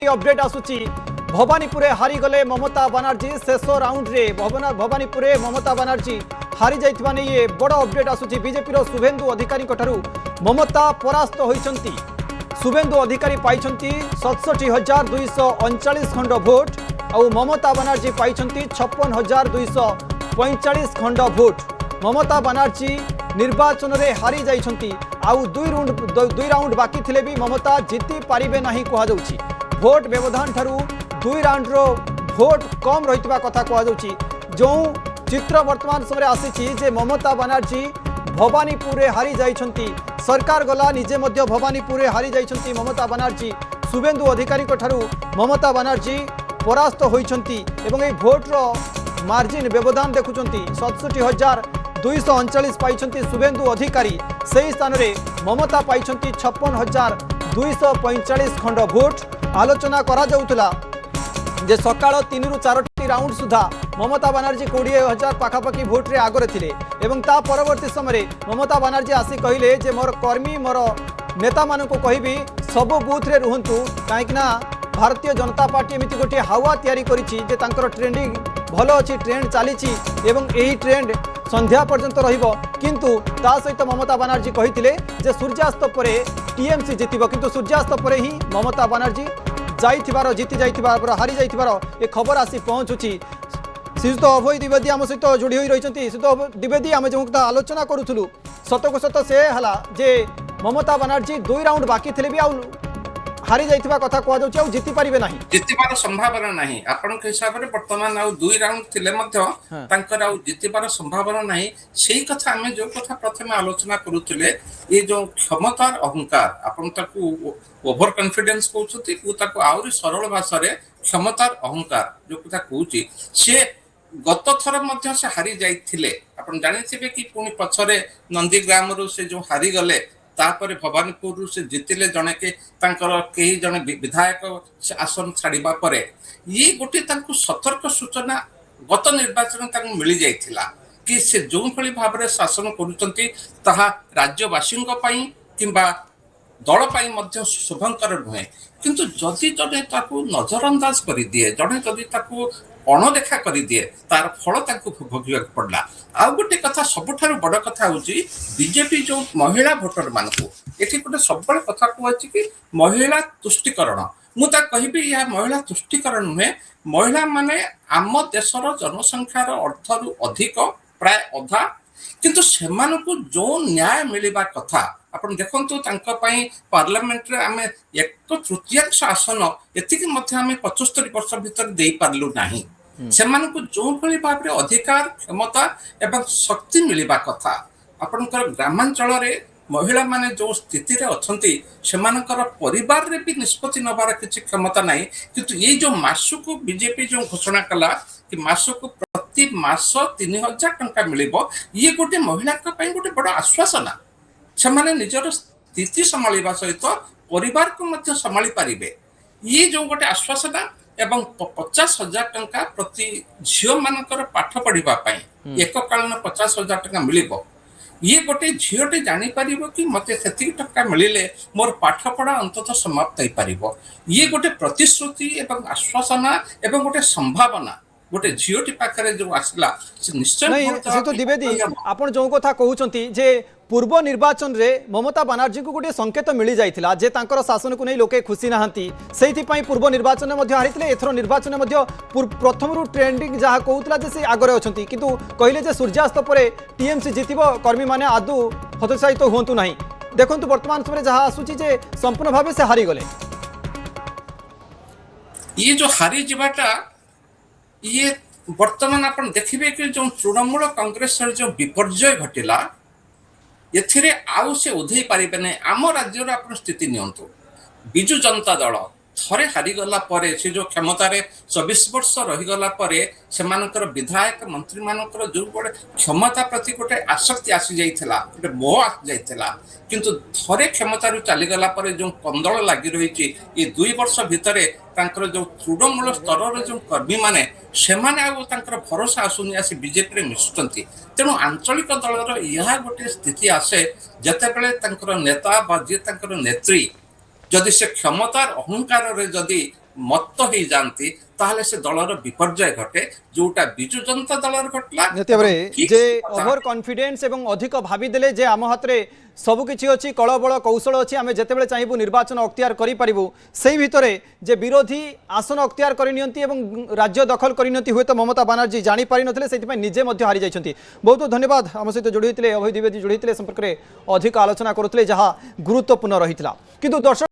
Update आसुची भवानीपुरे हारीगले ममता बनर्जी शेष round रे भवानीपुरे ममता बनर्जी हारी जाइथिबा नै ये बड़ अपडेट आसुची बीजेपी रो शुभेंदु अधिकारी ठू ममता परास्त होइछंती। शुभेंदु अधिकारी पाइछंती 67,239 खंड भोट और ममता बनर्जी पाइछंती 56,245 खंड भोट। ममता बनर्जी निर्वाचन रे हारी जाइछंती आउ दुई राउंड बाकी थिले भी ममता जीति पारिबे नाही कुहा जाउची। भोट व्यवधान ठारू दुई राउंड रो भोट कम रहितबा कथा कुहा जाउची। जो चित्र वर्तमान समय आसीची जे ममता बनर्जी भवानीपुरे हारी जाइछंती। सरकार गला निजे मध्य भवानीपुरे हारी जाइछंती ममता बनर्जी। शुभेंदु अधिकारी ठारू ममता बनर्जी परास्त होइछंती एवं ए भोट रो मार्जिन व्यवधान देखुछंती 67,239 पाइछंती शुभेंदु अधिकारी। सही स्थान रे ममता पाइछंती 56,245 खंड भोट। आलोचना करा जाउतला जे सकाळ 3 रु 4 राउंड सुधा ममता बनर्जी 20,000 पाखापाखि भोट रे आगरे थिले एवं ता परवर्ती समय ममता बनर्जी आसी कहिले जे मोर कर्मी मोर नेता मानक कहबी सब बूथ रे रुहंतु काईकना भारतीय जनता पार्टी एमिति गोटे हावा तैयारी करिछि जे तांकर ट्रेंडिंग भलो अछि ट्रेंड चलीछि एवं एही ट्रेंड संध्या पर्यंत रहिबो। किंतु ता सहित ममता बनर्जी कहिथिले जे सूर्यास्त परे टीएमसी जितिबो किंतु सूर्यास्त परे ही ममता बनर्जी जीति जाइथिबार हारी जाइथिबार ए खबर आसी पहुँचुची। श्रीजुत अभय द्विवेदी आम सहित जोड़ी होई रहिछंती। श्रीजुत द्विवेदी आम जो आलोचना करूथुलु सत को सत से हला जे ममता बनर्जी दुई राउंड बाकी थिले भी आउ हारी जाइथिबा कथा कहआ जाउची आउ जीति पारिबे नाही जितिबार संभावना नाही। आपन के हिसाब रे वर्तमान आउ दुई राउंड थिले मध्य तांकर आउ जितिबार संभावना नाही। सेही कथा हमें जो कथा प्रथमे आलोचना करूथिले ये जो क्षमतार अहंकार आपन ताकू ओवर कॉन्फिडेंस कहउछथि को ताकू आउरी सरल भाषा रे क्षमतार अहंकार जो कथा कहउची से गत थर मध्य से हारी जाइथिले। आपन जानिथिबे कि पुनी पछरे नंदीग्राम रु से जो हारी गले तापर भवानीपुर से जितिले जने के तांकर केही जने विधायक आसन छाड़िबा परे ये गोटे तांकु सतर्क सूचना गत निर्वाचन तांकु मिली जाइथिला कि से जो भली भाबरे शासन करूचंती ताहा राज्यवासींक पई किंबा दल पई मध्य शुभंकर नुहे। किंतु जदि जने ताकु नजरअंदाज करि दिए जने जदि ताकु अणदेखा करि दिए तार फल ताकु भोगिबा पड़ला। आ गोटे कथा सबठारु बड़ कथा होची बीजेपी जो महिला भोटर मानकु एठी गोटे सबबळे कथा कहछि कि महिला तुष्टिकरण मु ता कहिबी या महिला तुष्टिकरण नुहे। महिला माने आम देशर जनसंख्यार अर्थरु अधिक प्राय अधा किंतु सेमानकु जो न्याय मिलिबा कथा आपण देखंतु तांका पई पार्लियामेंट रे आमे 1/3 आसन एतिके मध्ये आमे 75 वर्ष भीतर देई पारलु नाही। सेमानकु जो भली भाबरे अधिकार क्षमता एवं शक्ति मिलिबा कथा आपनकर ग्रामांचल रे महिला माने जो स्थिति रे अछंती सेमानकर परिवार रे भी निष्पत्ति नबार किछि क्षमता नाही। किंतु ये जो मासुको बीजेपी जो घोषणा कला कि मासुको प्रति मास 3,000 टंका मिलिबो ये गोटे महिला का पई गोटे बड़ आश्वासना। सेमाने निजर स्थिति संभालिबा सहित परिवार को मध्य संभाली पारिबे ये जो गोटे आश्वासना एवं 50,000 टंका प्रति झियो मानकर पाठ पढ़िबा पई एक कालन 50,000 टंका मिलिबो। ये गोटे झियोटे जानी पारिबो कि मते सेति टंका मिलिले मोर पाठ पढ़ा अंततः समाप्त होई पारिबो। ये गोटे प्रतिश्रुति एवं आश्वासना एवं गोटे संभावना गोटे झियोटी पाखरे जो आसला से निश्चय नहीं से तो द्विवेदी आपण जो कथा कहउचंती जे पूर्व निर्वाचन रे ममता बनर्जी को गोटे संकेत मिली जाइथिला जे तांकर शासन को नै लोके खुशी नाहंती सेहिति पई पूर्व निर्वाचन में मध्ये हारिथिले एथरो निर्वाचन में मध्ये प्रथम रु ट्रेंडिंग जहा कहउतला जे से आगरे अछंती किंतु कहिले जे सूर्यास्त परे टीएमसी जितिबो कर्मी माने आदु हतोत्साहित होंतु नाही। देखंतु वर्तमान समय जहा आसुची जे संपूर्ण भाबे से हारि गले ये जो हारि जिबाटा ये वर्तमान आपण देखिबे कि जो तृणमूल कांग्रेस जो विपर्जय घटिला एथिरे आउ से उधेई पारिबे नै। आम राज्य रे आपण स्थिति नियंतु बिजु जनता दल थरे हारी गला परे से जो क्षमता रे 24 वर्ष रही गला परे सेमानकर विधायक मंत्री मानकर जो गोटे क्षमता प्रति गोटे आसक्ति आसी जाइथिला गोटे मोह आसी जाइथिला किंतु थरे क्षमता रु चली गला परे जो कंदल लागि रहिछि ये 2 वर्ष भितरे तांकर जो तृणमूल स्तर रे जो कर्मी माने सेमाने आ तांकर भरोसा आसुनी आसी बीजेपी रे मिसुचंती। तेणु आंचलिक दलर यह गोटे स्थिति आसे जते बेले तांकर नेता बा जे तांकर नेत्री जदि से क्षमतार अहंकार रे जदि ମତ୍ତ ହେଇଯାଆନ୍ତି ତାହେଲେ ସେ ଦଳର ବିପର୍ଯ୍ୟୟ ଘଟେ ଯୋଉଟା ବିଜୁ ଜନତା ଦଳର ଘଟଲା। ନିହାତି ଭାବରେ ଯେ ଓଭର କନଫିଡେନ୍ସ ଏବଂ ଅଧିକ ଭାବିଦେଲେ ଯେ ଆମ ହାତରେ ସବୁକିଛି ଅଛି, କଳବଳ କୌଶଳ ଅଛି, ଆମେ ଯେତେବେଳେ ଚାହିଁବୁ ନିର୍ବାଚନ ଅକ୍ତିଆର କରିପାରିବୁ, সেই ভিতরে যে বিরোধী আসন অক্তিয়ার করে নিয়ন্তি এবং রাজ্য দখল করে নিয়ন্তি হুয়েত মমতা বানার্জি জাঁপারি নথিলে সেইপাই নিজে মধ্য হারি যাইছেন। বহুত বহুত ধন্যবাদ আম সহিত যোড়ি হয়েছে অভয় দ্বিবেদী যোড়ি হয়েছে সম্পর্কে অধিক আলোচনা করুলে যা গুরুত্বপূর্ণ রহিলা। কিন্তু দর্শক